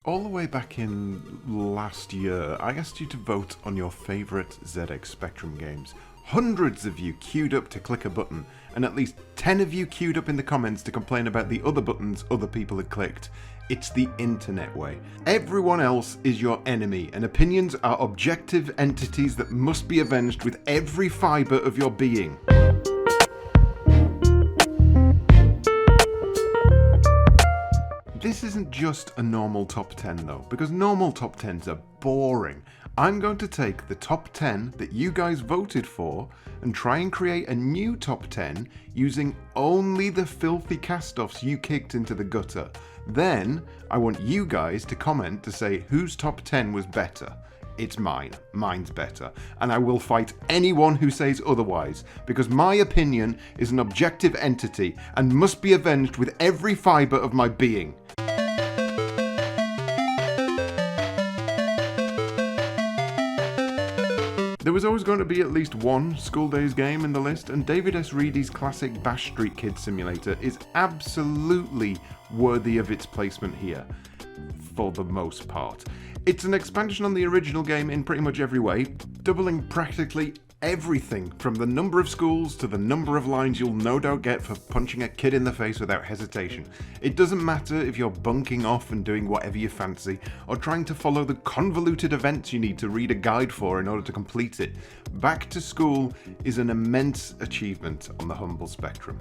All the way back in last year, I asked you to vote on your favourite ZX Spectrum games. Hundreds of you queued up to click a button, and at least 10 of you queued up in the comments to complain about the other buttons other people had clicked. It's the internet way. Everyone else is your enemy, and opinions are objective entities that must be avenged with every fibre of your being. This isn't just a normal top 10 though, because normal top 10s are boring. I'm going to take the top 10 that you guys voted for and try and create a new top 10 using only the filthy cast-offs you kicked into the gutter. Then, I want you guys to comment to say whose top 10 was better. It's mine. Mine's better. And I will fight anyone who says otherwise, because my opinion is an objective entity and must be avenged with every fibre of my being. There was always going to be at least one School Days game in the list, and David S. Reedy's classic Bash Street Kid Simulator is absolutely worthy of its placement here, for the most part. It's an expansion on the original game in pretty much every way, doubling practically everything from the number of schools to the number of lines you'll no doubt get for punching a kid in the face without hesitation. It doesn't matter if you're bunking off and doing whatever you fancy, or trying to follow the convoluted events you need to read a guide for in order to complete it. Back to School is an immense achievement on the humble Spectrum.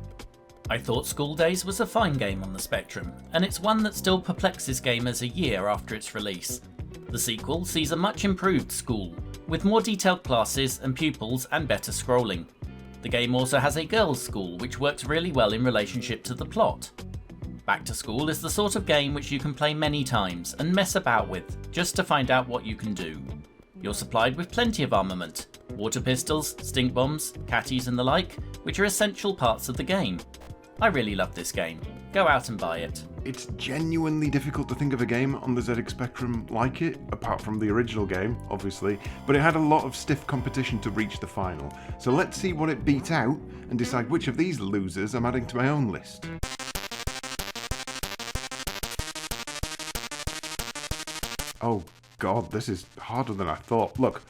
I thought School Days was a fine game on the Spectrum, and it's one that still perplexes gamers a year after its release. The sequel sees a much improved School, with more detailed classes and pupils and better scrolling. The game also has a girls' school, which works really well in relationship to the plot. Back to School is the sort of game which you can play many times and mess about with, just to find out what you can do. You're supplied with plenty of armament, water pistols, stink bombs, catties and the like, which are essential parts of the game. I really love this game. Go out and buy it. It's genuinely difficult to think of a game on the ZX Spectrum like it, apart from the original game, obviously, but it had a lot of stiff competition to reach the final. So let's see what it beat out and decide which of these losers I'm adding to my own list. Oh god, this is harder than I thought. Look,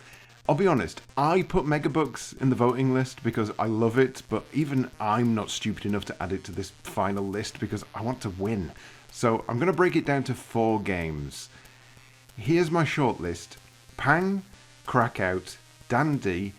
I'll be honest, I put Megabucks in the voting list because I love it, but even I'm not stupid enough to add it to this final list because I want to win. So I'm going to break it down to 4 games. Here's my shortlist: Pang, Crackout, Dandy,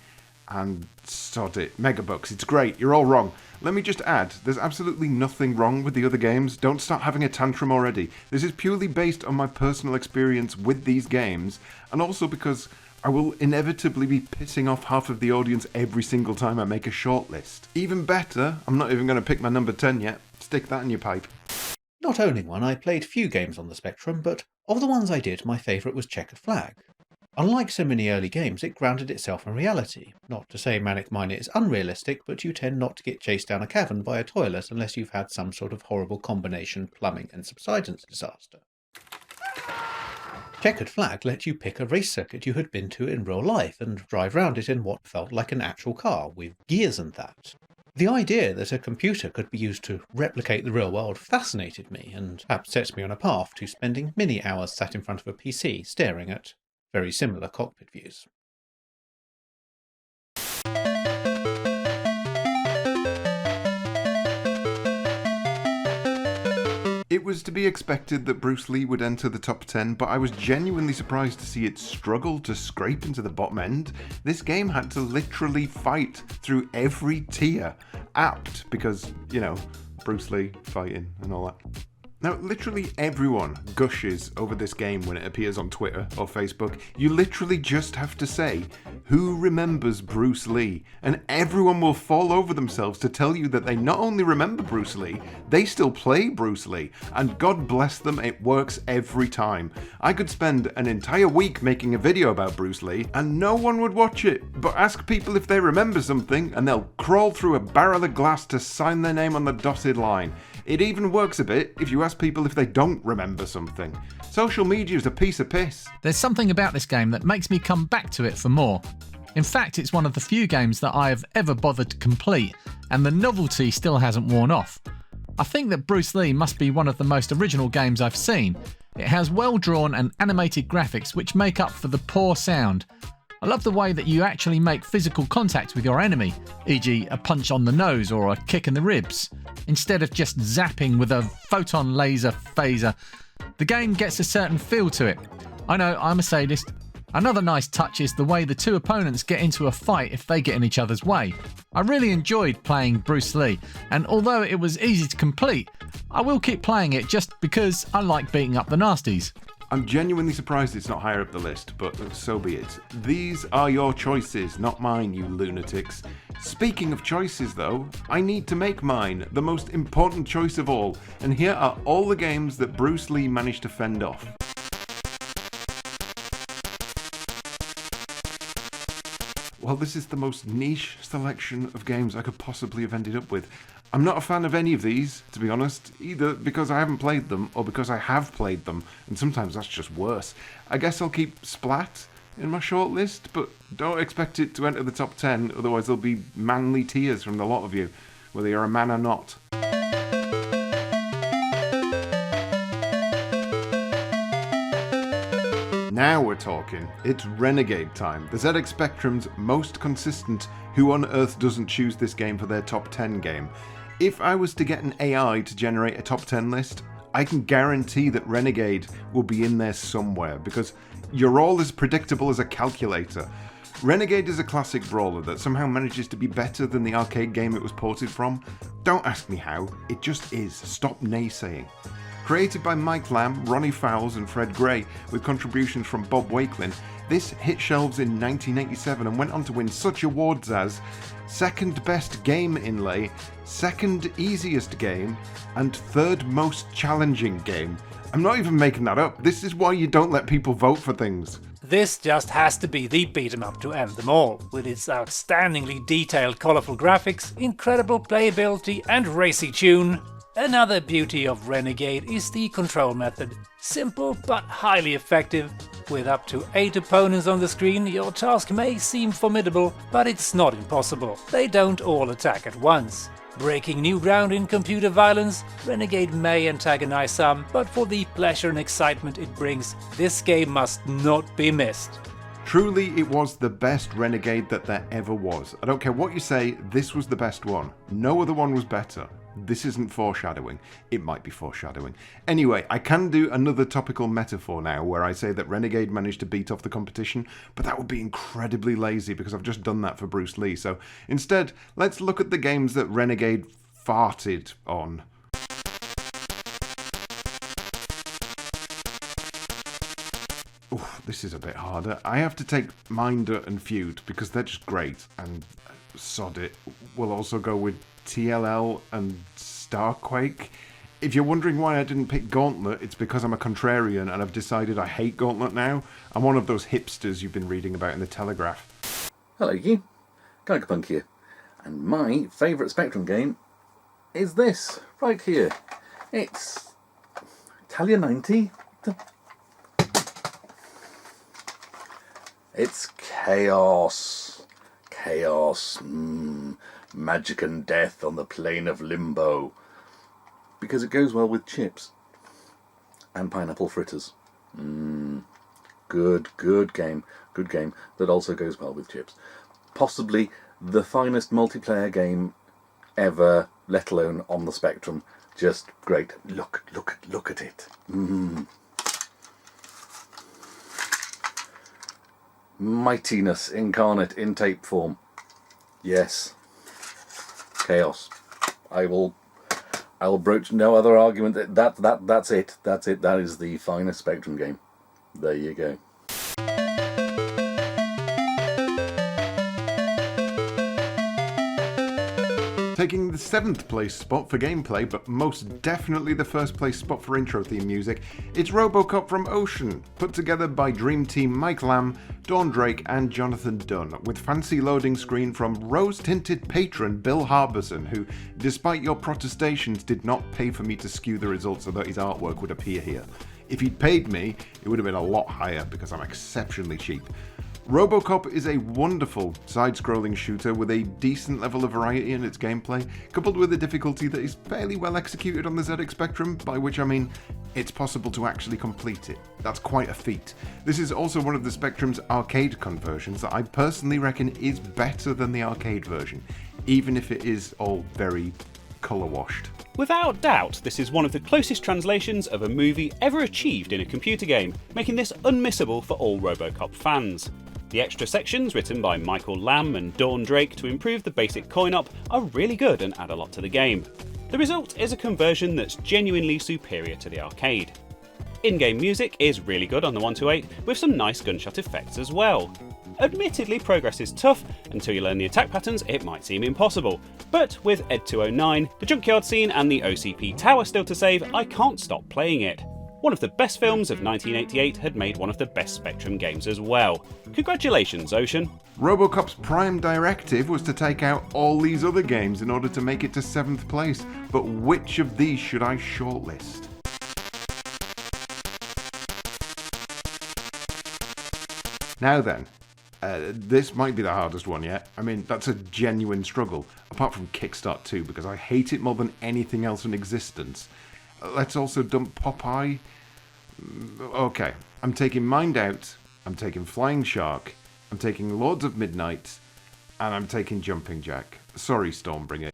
and sod it, Megabucks. It's great, you're all wrong. Let me just add, there's absolutely nothing wrong with the other games. Don't start having a tantrum already. This is purely based on my personal experience with these games, and also because I will inevitably be pissing off half of the audience every single time I make a shortlist. Even better, I'm not even going to pick my number 10 yet. Stick that in your pipe. Not owning one, I played few games on the Spectrum, but of the ones I did, my favourite was Checkered Flag. Unlike so many early games, it grounded itself in reality. Not to say Manic Miner is unrealistic, but you tend not to get chased down a cavern by a toilet unless you've had some sort of horrible combination plumbing and subsidence disaster. Checkered Flag let you pick a race circuit you had been to in real life and drive round it in what felt like an actual car, with gears and that. The idea that a computer could be used to replicate the real world fascinated me, and perhaps sets me on a path to spending many hours sat in front of a PC staring at very similar cockpit views. It was to be expected that Bruce Lee would enter the top 10, but I was genuinely surprised to see it struggle to scrape into the bottom end. This game had to literally fight through every tier. Apt, because, you know, Bruce Lee fighting and all that. Now, literally everyone gushes over this game when it appears on Twitter or Facebook. You literally just have to say, who remembers Bruce Lee? And everyone will fall over themselves to tell you that they not only remember Bruce Lee, they still play Bruce Lee. And God bless them, it works every time. I could spend an entire week making a video about Bruce Lee and no one would watch it. But ask people if they remember something and they'll crawl through a barrel of glass to sign their name on the dotted line. It even works a bit if you ask people if they don't remember something. Social media is a piece of piss. There's something about this game that makes me come back to it for more. In fact, it's one of the few games that I have ever bothered to complete, and the novelty still hasn't worn off. I think that Bruce Lee must be one of the most original games I've seen. It has well-drawn and animated graphics which make up for the poor sound. I love the way that you actually make physical contact with your enemy, e.g. a punch on the nose or a kick in the ribs, instead of just zapping with a photon laser phaser. The game gets a certain feel to it. I know, I'm a sadist. Another nice touch is the way the two opponents get into a fight if they get in each other's way. I really enjoyed playing Bruce Lee, and although it was easy to complete, I will keep playing it just because I like beating up the nasties. I'm genuinely surprised it's not higher up the list, but so be it. These are your choices, not mine, you lunatics. Speaking of choices though, I need to make mine, the most important choice of all, and here are all the games that Bruce Lee managed to fend off. Well, this is the most niche selection of games I could possibly have ended up with. I'm not a fan of any of these, to be honest, either because I haven't played them or because I have played them, and sometimes that's just worse. I guess I'll keep Splat in my shortlist, but don't expect it to enter the top 10, otherwise there'll be manly tears from the lot of you, whether you're a man or not. Now we're talking. It's Renegade time, the ZX Spectrum's most consistent who on earth doesn't choose this game for their top 10 game. If I was to get an AI to generate a top 10 list, I can guarantee that Renegade will be in there somewhere, because you're all as predictable as a calculator. Renegade is a classic brawler that somehow manages to be better than the arcade game it was ported from. Don't ask me how, it just is. Stop naysaying. Created by Mike Lamb, Ronnie Fowles and Fred Gray, with contributions from Bob Wakelin, this hit shelves in 1987 and went on to win such awards as second best game inlay, second easiest game, and third most challenging game. I'm not even making that up. This is why you don't let people vote for things. This just has to be the beat-em-up to end them all, with its outstandingly detailed, colourful graphics, incredible playability and racy tune. Another beauty of Renegade is the control method. Simple but highly effective. With up to 8 opponents on the screen, your task may seem formidable, but it's not impossible. They don't all attack at once. Breaking new ground in computer violence, Renegade may antagonize some, but for the pleasure and excitement it brings, this game must not be missed. Truly, it was the best Renegade that there ever was. I don't care what you say, this was the best one. No other one was better. This isn't foreshadowing. It might be foreshadowing. Anyway, I can do another topical metaphor now where I say that Renegade managed to beat off the competition, but that would be incredibly lazy because I've just done that for Bruce Lee. So instead, let's look at the games that Renegade farted on. Oof, this is a bit harder. I have to take Minder and Feud because they're just great, and sod it, we'll also go with TLL and Starquake. If you're wondering why I didn't pick Gauntlet, it's because I'm a contrarian and I've decided I hate Gauntlet now. I'm one of those hipsters you've been reading about in the Telegraph. Hello you, Geigerpunk here, and my favourite Spectrum game is this, right here. It's Italia 90. It's Chaos. Chaos. Magic and death on the plane of limbo. Because it goes well with chips. And pineapple fritters. Good game. Good game that also goes well with chips. Possibly the finest multiplayer game ever, let alone on the Spectrum. Just great. Look at it. Mightiness incarnate in tape form. Yes. Chaos. I will broach no other argument. That's it. That is the finest Spectrum game. There you go. Taking the 7th place spot for gameplay, but most definitely the first place spot for intro theme music, it's Robocop from Ocean, put together by Dream Team Mike Lamb, Dawn Drake and Jonathan Dunn, with fancy loading screen from rose-tinted patron Bill Harbison, who, despite your protestations, did not pay for me to skew the results so that his artwork would appear here. If he'd paid me, it would have been a lot higher because I'm exceptionally cheap. RoboCop is a wonderful side-scrolling shooter with a decent level of variety in its gameplay, coupled with a difficulty that is fairly well executed on the ZX Spectrum, by which I mean it's possible to actually complete it. That's quite a feat. This is also one of the Spectrum's arcade conversions that I personally reckon is better than the arcade version, even if it is all very colour-washed. Without doubt, this is one of the closest translations of a movie ever achieved in a computer game, making this unmissable for all RoboCop fans. The extra sections, written by Michael Lamb and Dawn Drake to improve the basic coin-op, are really good and add a lot to the game. The result is a conversion that's genuinely superior to the arcade. In-game music is really good on the 128, with some nice gunshot effects as well. Admittedly, progress is tough. Until you learn the attack patterns, it might seem impossible. But with Ed 209, the Junkyard scene and the OCP Tower still to save, I can't stop playing it. One of the best films of 1988 had made one of the best Spectrum games as well. Congratulations, Ocean. RoboCop's prime directive was to take out all these other games in order to make it to 7th place, but which of these should I shortlist? Now then, this might be the hardest one yet. I mean, that's a genuine struggle, apart from Kickstart 2, because I hate it more than anything else in existence. Let's also dump Popeye. Okay, I'm taking Mind Out, I'm taking Flying Shark, I'm taking Lords of Midnight, and I'm taking Jumping Jack. Sorry, Stormbringer.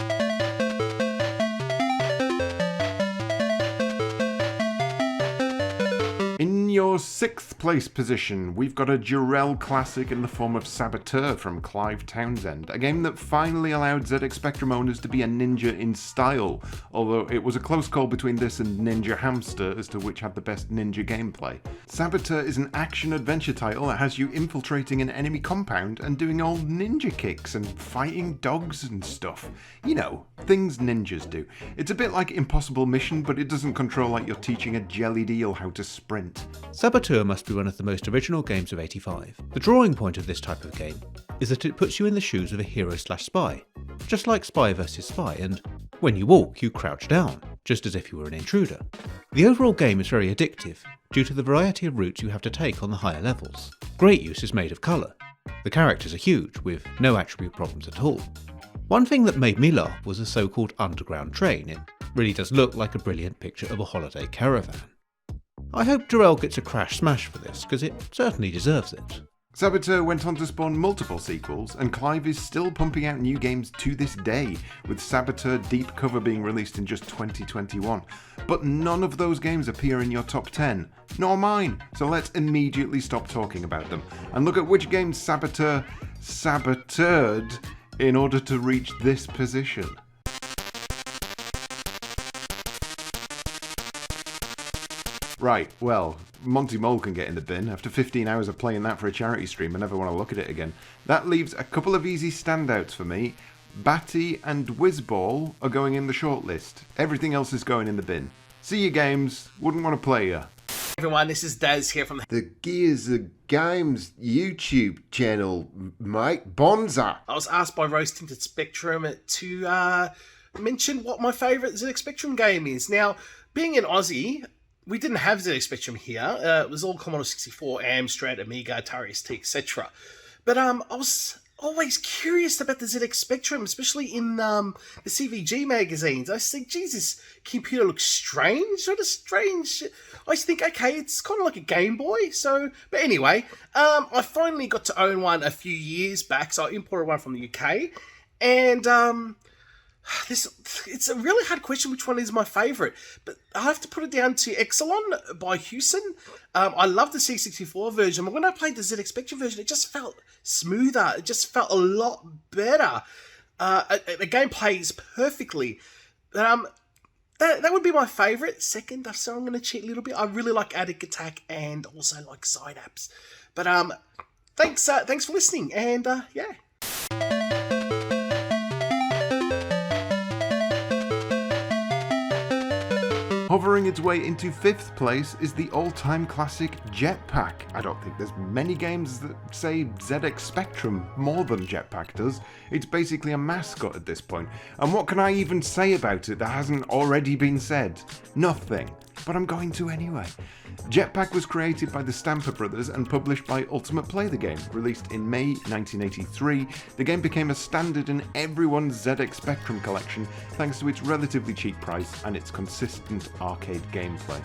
In your 6th place position, we've got a Jarrell classic in the form of Saboteur from Clive Townsend, a game that finally allowed ZX Spectrum owners to be a ninja in style, although it was a close call between this and Ninja Hamster as to which had the best ninja gameplay. Saboteur is an action-adventure title that has you infiltrating an enemy compound and doing all ninja kicks and fighting dogs and stuff. You know, things ninjas do. It's a bit like Impossible Mission, but it doesn't control like you're teaching a jellied eel how to sprint. Saboteur must be one of the most original games of '85. The drawing point of this type of game is that it puts you in the shoes of a hero/spy, just like Spy vs Spy, and when you walk you crouch down, just as if you were an intruder. The overall game is very addictive due to the variety of routes you have to take on the higher levels. Great use is made of colour. The characters are huge, with no attribute problems at all. One thing that made me laugh was a so-called underground train. It really does look like a brilliant picture of a holiday caravan. I hope Jarrell gets a crash smash for this, because it certainly deserves it. Saboteur went on to spawn multiple sequels, and Clive is still pumping out new games to this day, with Saboteur Deep Cover being released in just 2021. But none of those games appear in your top 10, nor mine, so let's immediately stop talking about them, and look at which games Saboteur saboteured in order to reach this position. Right, well, Monty Mole can get in the bin. After 15 hours of playing that for a charity stream, I never want to look at it again. That leaves a couple of easy standouts for me. Batty and Whizball are going in the shortlist. Everything else is going in the bin. See you games, wouldn't want to play ya. Everyone, this is Daz here from the Gears of Games YouTube channel, mate. Bonza. I was asked by Rose Tinted Spectrum to mention what my favourite ZX Spectrum game is. Now, being an Aussie, we didn't have ZX Spectrum here. It was all Commodore 64, Amstrad, Amiga, Atari ST, etc. But I was always curious about the ZX Spectrum, especially in the CVG magazines. I think, geez, this computer looks strange, sort of strange. I used to think, okay, it's kind of like a Game Boy. But anyway, I finally got to own one a few years back, so I imported one from the UK. And it's a really hard question which one is my favourite, but I have to put it down to Exelon by Hewson. I love the C64 version, but when I played the ZX Spectrum version, it just felt smoother. It just felt a lot better. The game plays perfectly. That would be my favourite. Second, so I'm going to cheat a little bit. I really like Attic Attack and also like Synapse. But thanks for listening, and yeah. Hovering its way into 5th place is the all-time classic Jetpack. I don't think there's many games that say ZX Spectrum more than Jetpack does. It's basically a mascot at this point. And what can I even say about it that hasn't already been said? Nothing. but I'm going to anyway. Jetpack was created by the Stamper Brothers and published by Ultimate Play the Game. Released in May 1983, the game became a standard in everyone's ZX Spectrum collection thanks to its relatively cheap price and its consistent arcade gameplay.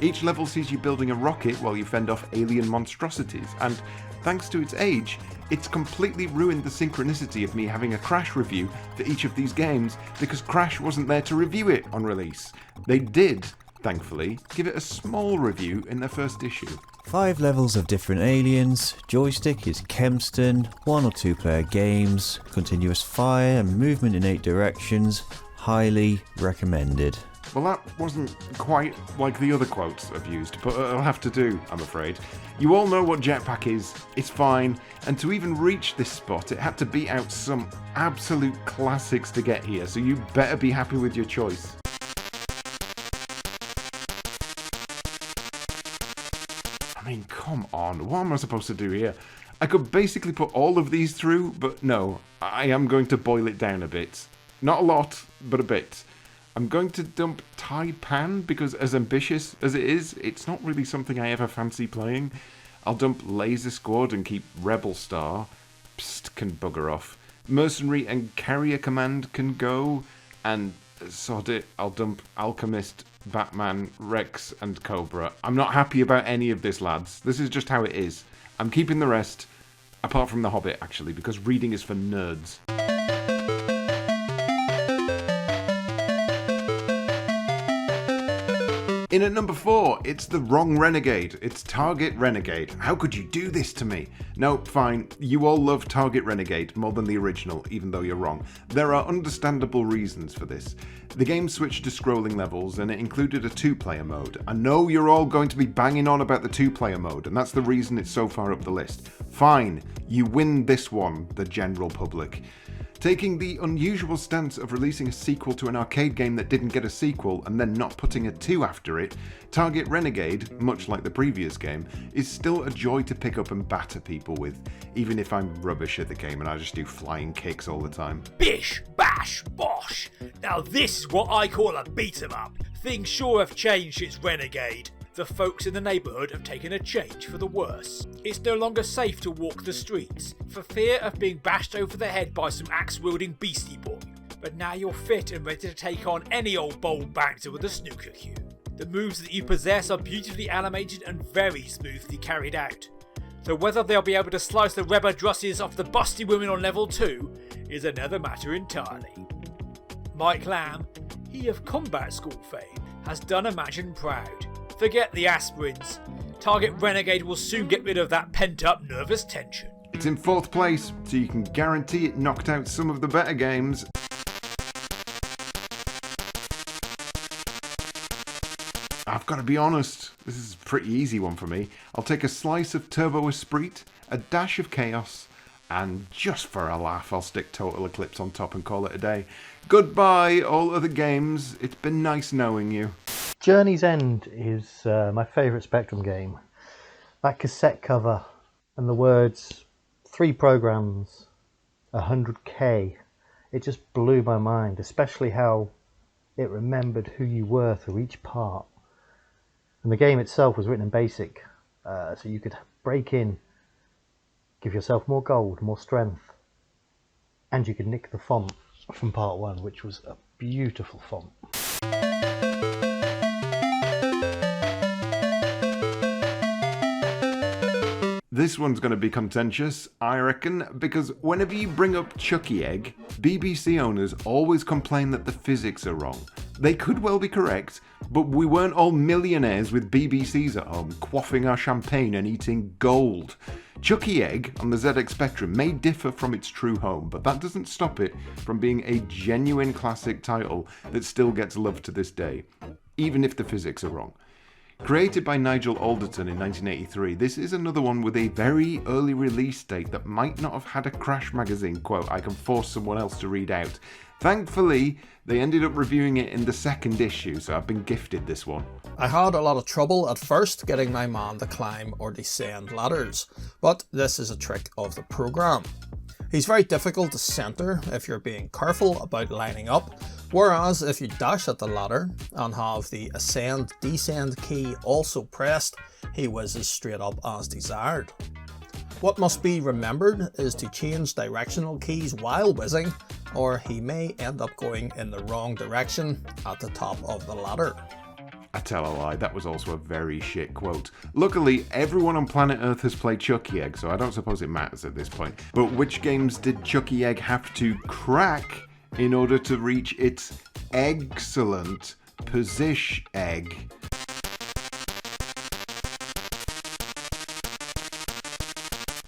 Each level sees you building a rocket while you fend off alien monstrosities, and thanks to its age, it's completely ruined the synchronicity of me having a Crash review for each of these games because Crash wasn't there to review it on release. They did, thankfully, give it a small review in their first issue. 5 levels of different aliens, joystick is Kempston, 1 or 2 player games, continuous fire and movement in 8 directions, highly recommended. Well, that wasn't quite like the other quotes I've used, but it'll have to do, I'm afraid. You all know what Jetpack is, it's fine, and to even reach this spot, it had to beat out some absolute classics to get here, so you better be happy with your choice. I mean, come on, what am I supposed to do here? I could basically put all of these through, but no, I am going to boil it down a bit. Not a lot, but a bit. I'm going to dump Taipan because as ambitious as it is, it's not really something I ever fancy playing. I'll dump Laser Squad and keep Rebel Star. Psst, can bugger off. Mercenary and Carrier Command can go. And sod it, I'll dump Alchemist, Batman, Rex and Cobra. I'm not happy about any of this, lads. This is just how it is. I'm keeping the rest, apart from The Hobbit actually, because reading is for nerds. In at number 4, it's the wrong Renegade. It's Target Renegade. How could you do this to me? No, fine. You all love Target Renegade more than the original, even though you're wrong. There are understandable reasons for this. The game switched to scrolling levels and it included a 2-player mode. I know you're all going to be banging on about the 2-player mode, and that's the reason it's so far up the list. Fine, you win this one, the general public. Taking the unusual stance of releasing a sequel to an arcade game that didn't get a sequel and then not putting a 2 after it, Target Renegade, much like the previous game, is still a joy to pick up and batter people with, even if I'm rubbish at the game and I just do flying kicks all the time. Bish, bash, bosh! Now this is what I call a beat 'em up. Things sure have changed since Renegade. The folks in the neighbourhood have taken a change for the worse. It's no longer safe to walk the streets, for fear of being bashed over the head by some axe-wielding beastie boy. But now you're fit and ready to take on any old bold banter with a snooker cue. The moves that you possess are beautifully animated and very smoothly carried out. So whether they'll be able to slice the rubber drusses off the busty women on level 2 is another matter entirely. Mike Lamb, he of Combat School fame, has done Imagine proud. Forget the aspirins. Target Renegade will soon get rid of that pent-up nervous tension. It's in 4th place, so you can guarantee it knocked out some of the better games. I've got to be honest, this is a pretty easy one for me. I'll take a slice of Turbo Esprit, a dash of Chaos, and just for a laugh I'll stick Total Eclipse on top and call it a day. Goodbye, all other games. It's been nice knowing you. Journey's End is my favourite Spectrum game. That cassette cover and the words 3 programs, 100k, it just blew my mind, especially how it remembered who you were through each part. And the game itself was written in BASIC, so you could break in, give yourself more gold, more strength, and you could nick the font from part 1, which was a beautiful font. This one's going to be contentious, I reckon, because whenever you bring up Chucky Egg, BBC owners always complain that the physics are wrong. They could well be correct, but we weren't all millionaires with BBCs at home, quaffing our champagne and eating gold. Chucky Egg on the ZX Spectrum may differ from its true home, but that doesn't stop it from being a genuine classic title that still gets love to this day, even if the physics are wrong. Created by Nigel Alderton in 1983, this is another one with a very early release date that might not have had a Crash magazine quote I can force someone else to read out. Thankfully, they ended up reviewing it in the 2nd issue, so I've been gifted this one. I had a lot of trouble at first getting my man to climb or descend ladders, but this is a trick of the programme. He's very difficult to centre if you're being careful about lining up, Whereas if you dash at the ladder and have the ascend-descend key also pressed, he whizzes straight up as desired. What must be remembered is to change directional keys while whizzing, or he may end up going in the wrong direction at the top of the ladder. I tell a lie, that was also a very shit quote. Luckily, everyone on planet Earth has played Chucky Egg, so I don't suppose it matters at this point. But which games did Chucky Egg have to crack in order to reach its excellent position egg?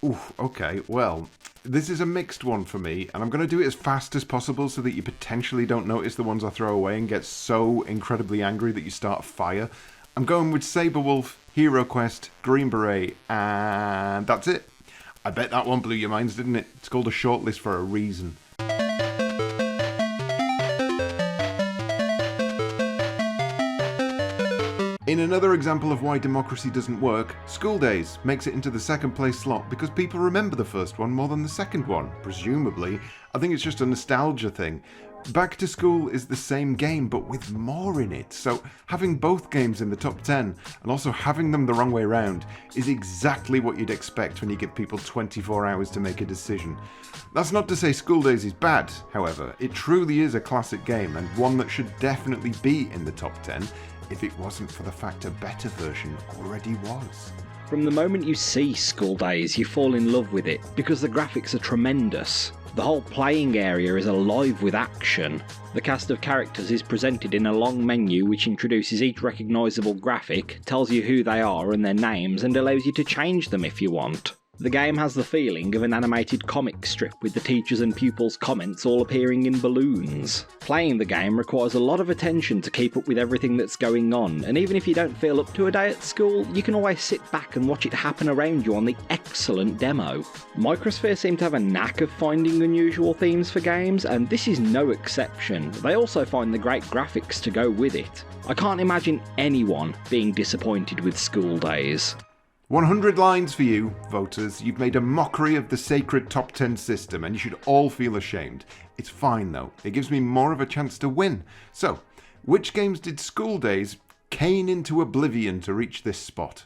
Oof, okay, well, this is a mixed one for me, and I'm going to do it as fast as possible so that you potentially don't notice the ones I throw away and get so incredibly angry that you start a fire. I'm going with Saberwolf, Hero Quest, Green Beret, and that's it. I bet that one blew your minds, didn't it? It's called a shortlist for a reason. In another example of why democracy doesn't work, School Days makes it into the second place slot because people remember the first one more than the second one, presumably. I think it's just a nostalgia thing. Back to School is the same game but with more in it, so having both games in the top 10 and also having them the wrong way round is exactly what you'd expect when you give people 24 hours to make a decision. That's not to say School Days is bad, however. It truly is a classic game and one that should definitely be in the top 10. If it wasn't for the fact a better version already was. From the moment you see School Days, you fall in love with it, because the graphics are tremendous. The whole playing area is alive with action. The cast of characters is presented in a long menu which introduces each recognisable graphic, tells you who they are and their names, and allows you to change them if you want. The game has the feeling of an animated comic strip with the teachers' and pupils' comments all appearing in balloons. Playing the game requires a lot of attention to keep up with everything that's going on, and even if you don't feel up to a day at school, you can always sit back and watch it happen around you on the excellent demo. Microsphere seem to have a knack of finding unusual themes for games, and this is no exception. They also find the great graphics to go with it. I can't imagine anyone being disappointed with School Days. 100 lines for you, voters. You've made a mockery of the sacred top 10 system and you should all feel ashamed. It's fine though, it gives me more of a chance to win. So, which games did School Days cane into oblivion to reach this spot?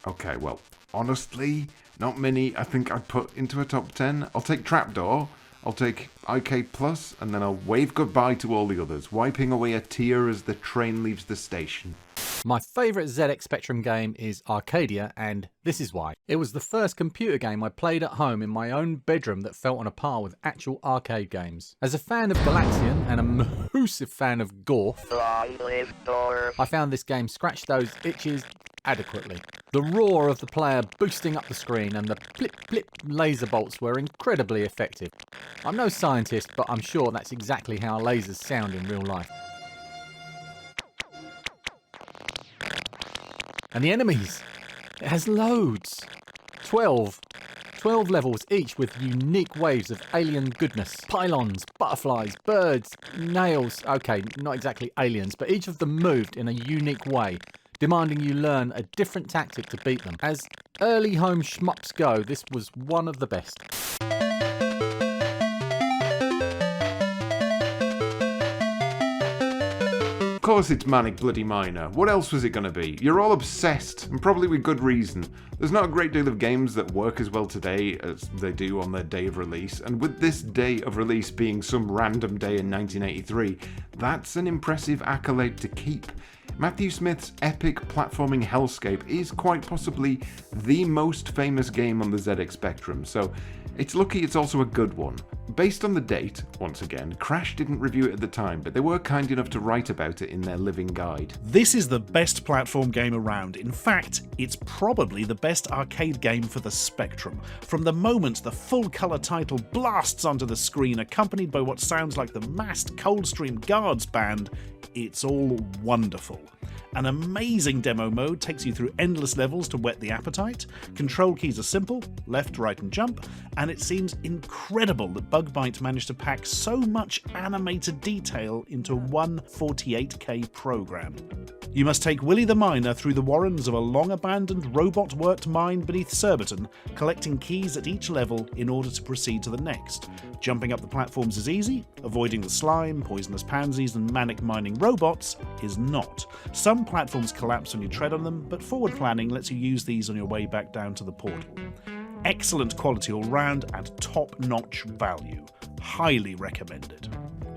Okay, well, honestly, not many I think I'd put into a top 10. I'll take Trapdoor, I'll take IK Plus, and then I'll wave goodbye to all the others, wiping away a tear as the train leaves the station. My favourite ZX Spectrum game is Arcadia, and this is why. It was the first computer game I played at home in my own bedroom that felt on a par with actual arcade games. As a fan of Galaxian and a massive fan of Gorf, I found this game scratched those itches adequately. The roar of the player boosting up the screen and the plip-plip laser bolts were incredibly effective. I'm no scientist, but I'm sure that's exactly how lasers sound in real life. And the enemies! It has loads! 12 levels each with unique waves of alien goodness. Pylons, butterflies, birds, nails. Okay, not exactly aliens, but each of them moved in a unique way, demanding you learn a different tactic to beat them. As early home shmups go, this was one of the best. Of course it's Manic Bloody Miner. What else was it going to be? You're all obsessed, and probably with good reason. There's not a great deal of games that work as well today as they do on their day of release, and with this day of release being some random day in 1983, that's an impressive accolade to keep. Matthew Smith's epic platforming hellscape is quite possibly the most famous game on the ZX Spectrum, so it's lucky it's also a good one. Based on the date, once again, Crash didn't review it at the time, but they were kind enough to write about it in their living guide. This is the best platform game around. In fact, it's probably the best arcade game for the Spectrum. From the moment the full-colour title blasts onto the screen, accompanied by what sounds like the massed Coldstream Guards band, it's all wonderful. An amazing demo mode takes you through endless levels to whet the appetite. Control keys are simple, left, right and jump, and it seems incredible that Bug-Byte managed to pack so much animated detail into one 48K program. You must take Willie the Miner through the warrens of a long-abandoned robot-worked mine beneath Surbiton, collecting keys at each level in order to proceed to the next. Jumping up the platforms is easy, avoiding the slime, poisonous pansies and manic mining robots is not. Some platforms collapse when you tread on them, but forward planning lets you use these on your way back down to the portal. Excellent quality all round and top-notch value. Highly recommended.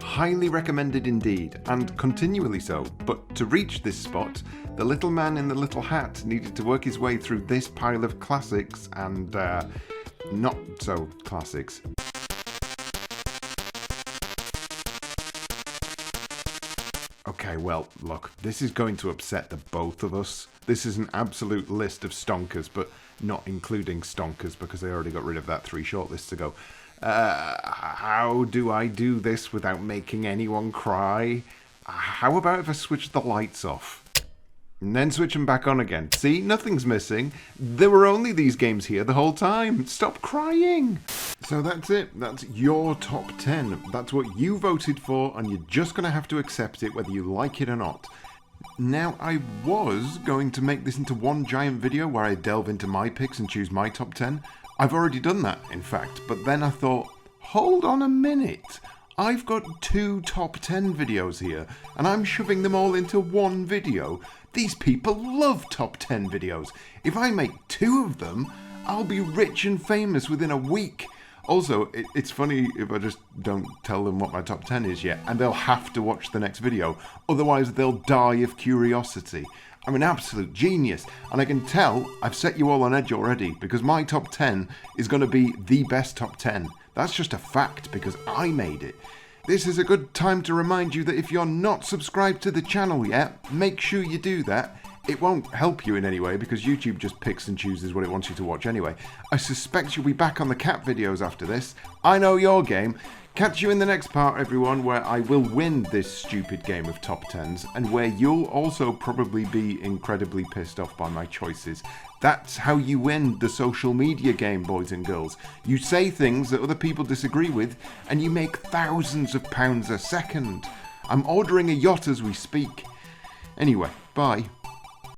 Highly recommended indeed, and continually so. But to reach this spot, the little man in the little hat needed to work his way through this pile of classics and, not so classics. Okay, well, look, this is going to upset the both of us. This is an absolute list of stonkers, but not including stonkers because I already got rid of that 3 shortlists ago. How do I do this without making anyone cry? How about if I switch the lights off? And then switch them back on again. See, nothing's missing. There were only these games here the whole time. Stop crying! So that's it. That's your top 10. That's what you voted for, and you're just going to have to accept it whether you like it or not. Now, I was going to make this into one giant video where I delve into my picks and choose my top 10. I've already done that, in fact, but then I thought, hold on a minute. I've got 2 top 10 videos here, and I'm shoving them all into one video. These people love top 10 videos. If I make 2 of them, I'll be rich and famous within a week. Also, it's funny if I just don't tell them what my top 10 is yet, and they'll have to watch the next video, otherwise they'll die of curiosity. I'm an absolute genius, and I can tell I've set you all on edge already, because my top 10 is going to be the best top 10. That's just a fact, because I made it. This is a good time to remind you that if you're not subscribed to the channel yet, make sure you do that. It won't help you in any way, because YouTube just picks and chooses what it wants you to watch anyway. I suspect you'll be back on the cat videos after this. I know your game. Catch you in the next part, everyone, where I will win this stupid game of top 10s, and where you'll also probably be incredibly pissed off by my choices. That's how you win the social media game, boys and girls. You say things that other people disagree with, and you make thousands of pounds a second. I'm ordering a yacht as we speak. Anyway, bye.